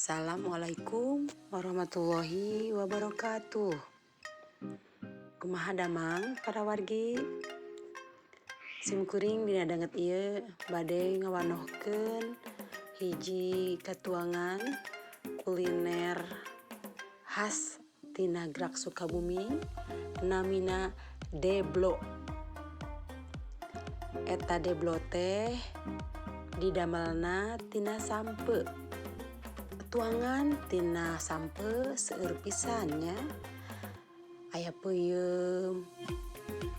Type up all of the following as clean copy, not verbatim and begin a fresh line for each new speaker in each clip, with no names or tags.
Assalamualaikum warahmatullahi wabarakatuh. Kumaha damang para wargi? Simkuring dina danget ieu bade ngawanohkeun hiji katuangan kuliner khas tina Gerak Sukabumi namina deblo. Eta deblo teh didamelna tina sampe. Tuangan tina sampe seueur pisan nya. Aya peuyeum,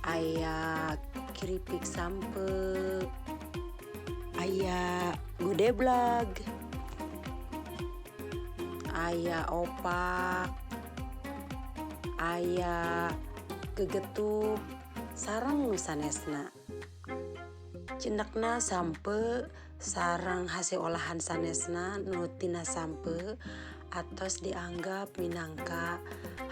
aya keripik sampe, aya gudeblag, aya opak, aya gegetuk, sareng nu sanesna. Cendekna sampe sareng hasil olahan sanesna nu tina sampe atos dianggap minangka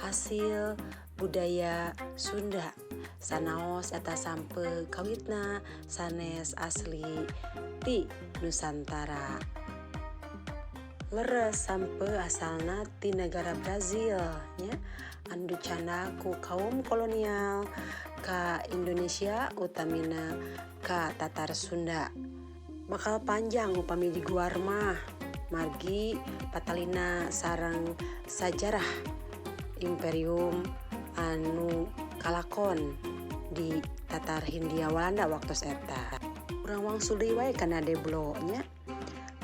hasil budaya Sunda. Sanaos eta sampe kawitna sanes asli ti Nusantara. Leres sampe asalna ti negara Brazil nya, anu dicanda ku kaum kolonial ka Indonesia utamina ka Tatar Sunda. Bakal panjang upami diguar mah margi patalina sareng sajarah imperium anu kalakon di Tatar Hindia Walanda waktos eta. Urang wangsul deui wae kana deblo nya.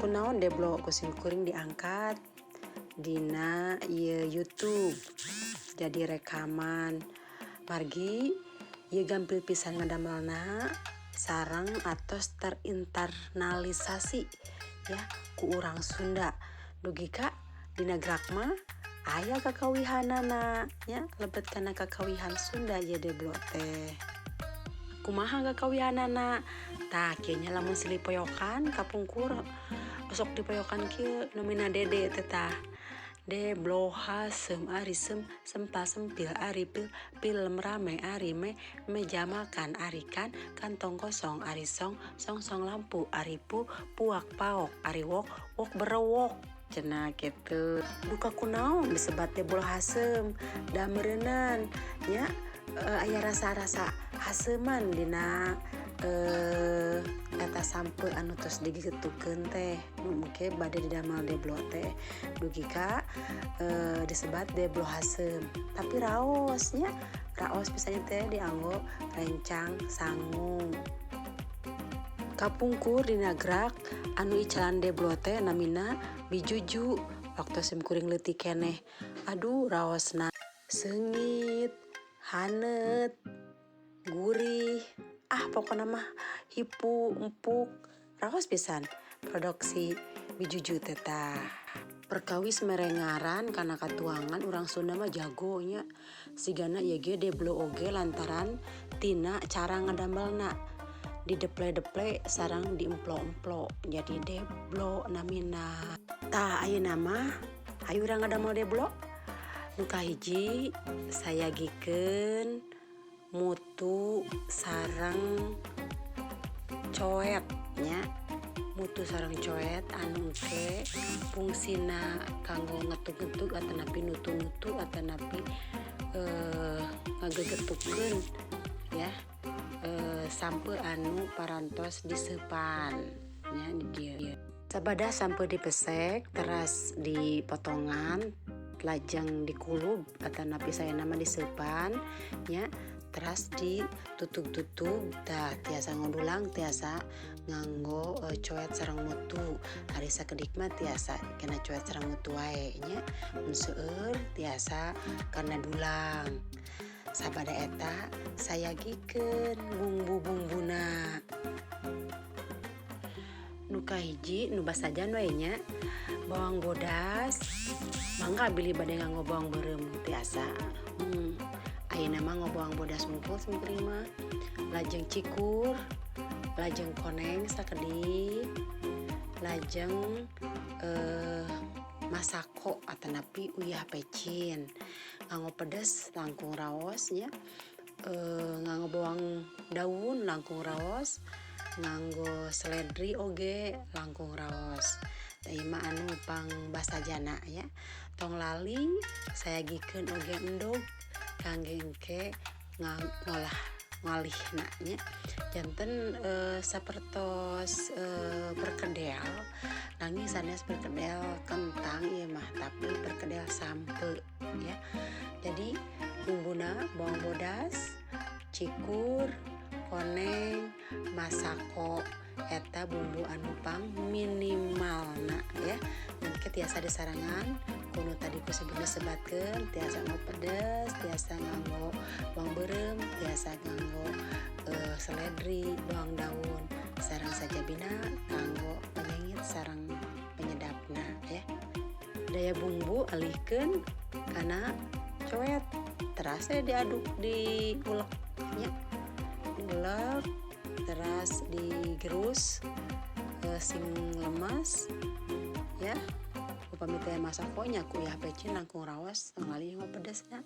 Kunaon deblo ku simkuring diangkat dina YouTube jadi rekaman margi ieu gampil pisan ngadamelna sareng atos terinternalisasi ya ku urang Sunda. Dugi ka dina gerak mah aya kakawihanana nya lebet kana kakawihan Sunda ieu deblo teh. Kumaha kakawihanana? Tah kieu nya lamun silih poyokan kapungkur sok dipoyokan kieu namina dede teh tah. Deblo hasem ari sempa sempil ari film rame ari meja makan ari kantong kosong ari song lampu ari puak paok ari wok berewok cenah kitu. Duka kunaon disebat deblo hasem da meureunnan nya aya rasa-rasa haseman dina eta sampe anu tos digegetukeun teh mungkin bade didamel deblo teh dugi ka disebat deblo hasem tapi raosnya raos pisan teh dianggo rencang sangung. Kapungkur dina gerak anu icalan deblo teh namina bijuju waktu simkuring leutik keneh. Aduh raosna seungit, hanet, gurih, pokona mah hipu empuk raos pisan produksi bijuju teh tah. Perkawis merengaran kana katuangan urang Sunda mah jago nya. Sigana ieu ge deblo oge lantaran tina cara ngadamelna. Dideple-deple sareng diemplo-emplo jadi deblo namina. Tah ayeuna mah hayu urang ngadamel deblo. Nu kahiji sayagikeun mutu sareng coet nya. Mutu sareng coet anu ke fungsina kanggo ngetuk-ngetuk atanapi nutu-nutu atanapi ngagegetukeun ya sampe anu parantos diseupan nya di dieu. Sabada sampe dipesek teras dipotongan lajeng dikulub atanapi saena mah diseupan nya. Teras ditutug-tutug tah tiasa ngodulang tiasa nganggo coet sareng mutu. Ari sakedik mah tiasa kena coet sareng mutu wae nya. Mun seueur tiasa kana dulang. Sabada eta sayagikeun bumbu-bumbuna. Nu kahiji nu basajan wae nya bawang bodas. Mangga bili bade nganggo bawang beureum tiasa. Ayeuna mah ngobawang bodas mungkul simkuring mah. Lajeng cikur, lajeng koneng sakedik, lajeng masako atanapi uyah pecin. Nganggo pedes langkung raos nya. Nganggo bawang daun langkung raos, nganggo seledri oge langkung raos. ieu mah anu pang basa jana ya. Tong lali sayagikeun oge endog kangge engke ngolah ngalihna nya. Janten sapertos perkedel nanging sanes perkedel kentang ieu mah tapi perkedel sampe ya. Jadi bumbuna bawang bodas, cikur, koneng, masako eta bumbu anu pang minimalna ya. Engke tiasa disarangan kuno tadi ku sebatkeun tiasa nganggo pedes, tiasa nganggo bawang beureum, tiasa nganggo seledri, bawang daun, sareng sajabina kanggo penyengit sareng penyedapna ya. Daya bumbu alihkeun kana coet terasa diaduk diulek nya. Diulek teras digerus sing lemas ya. Upami teh masako nya ku yah pecin langkung raos ngali mah pedesna.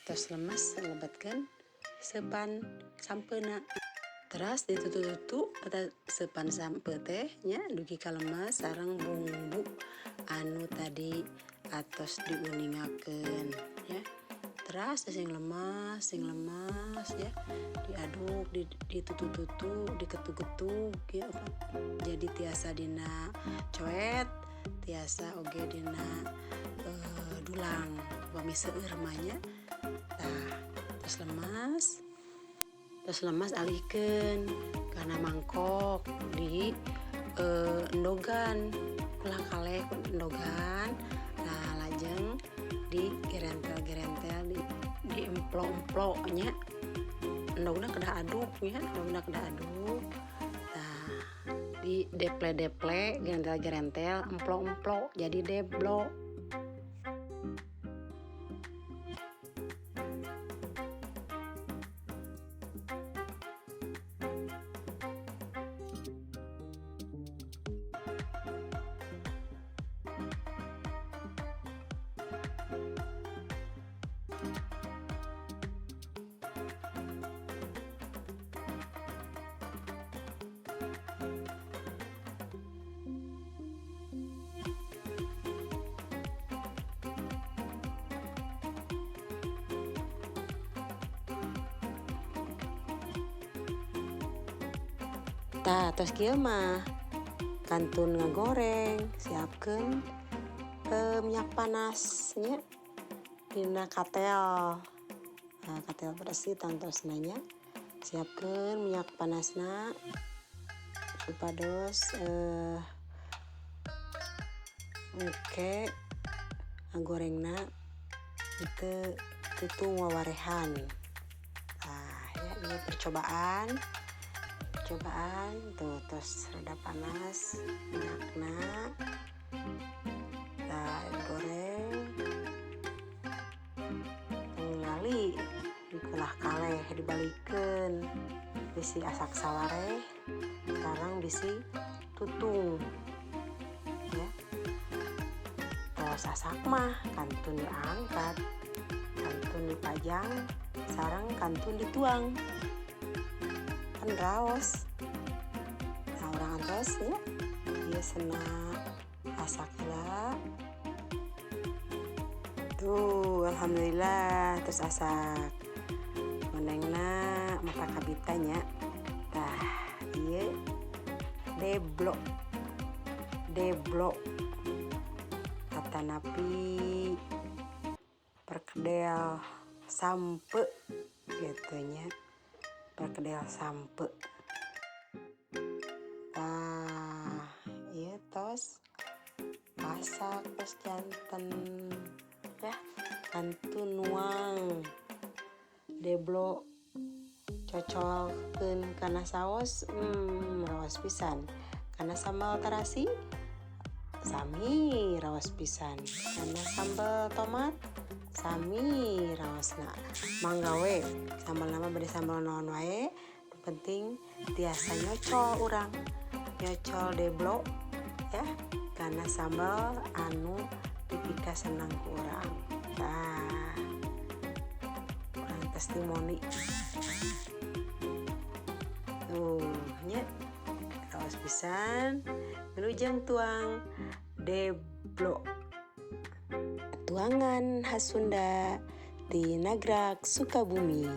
Tos lemes lebetkeun sepan sampeuna. Teras ditutu-tutu eta sepan sampe teh nya dugi kalemes sareng bumbu anu tadi atos diuningakeun ya. Teras sing lemas ya diaduk ditutu-tutu diketuk-ketuk ya kan. Jadi tiasa dina coet tiasa oge dina dulang upami seueur mah nya. Tah tos lemas alihkeun kana mangkok di endogan ulah kaleh endogan. Nah lajeng di gerentel di emplok-emplok nya. Endogna kedah aduk ya, endogna kedah aduk. Nah di deple-deple gerentel-gerentel emplok-emplok jadi deblok. Tah tos kieu mah kantun ngagoreng siapkeun minyak panas nya dina katel. Nah, katel bersih tantosna nya siapkeun minyak panasna supados engke ngagorengna itu tutung wawarehan. Nah ya ini percobaan tuh terus rada panas minyakna. Nah goreng ngali dikulah kaleh dibalikeun bisi asak sawareh sekarang bisi tutung ya. Tos asak mah kantun diangkat, kantun dipajang sareng kantun dituang kan raos. Nah urang antos ya ieu cenah asak heula tuh alhamdulillah terus asak menengna mata kabitanya. Tah ieu deblok katanapi perkedel sampe gitu nya, perkedel sampe. Nah ieu tos masak tos janten ya kantun nuang deblok cocolkeun kana saos raos pisan. Kana sambal terasi sami raos pisan, kana sambal tomat sami raosna. Mangga we sambal nama bade sambal naon wae penting tiasa nyocol urang nyocol deblok ya kana sambal anu dipika senang ku urang. Nah urang testimoni tuh nya Pas pisan ngelujang tuang deblok. Tuangan khas Sunda di Nagrag, Sukabumi.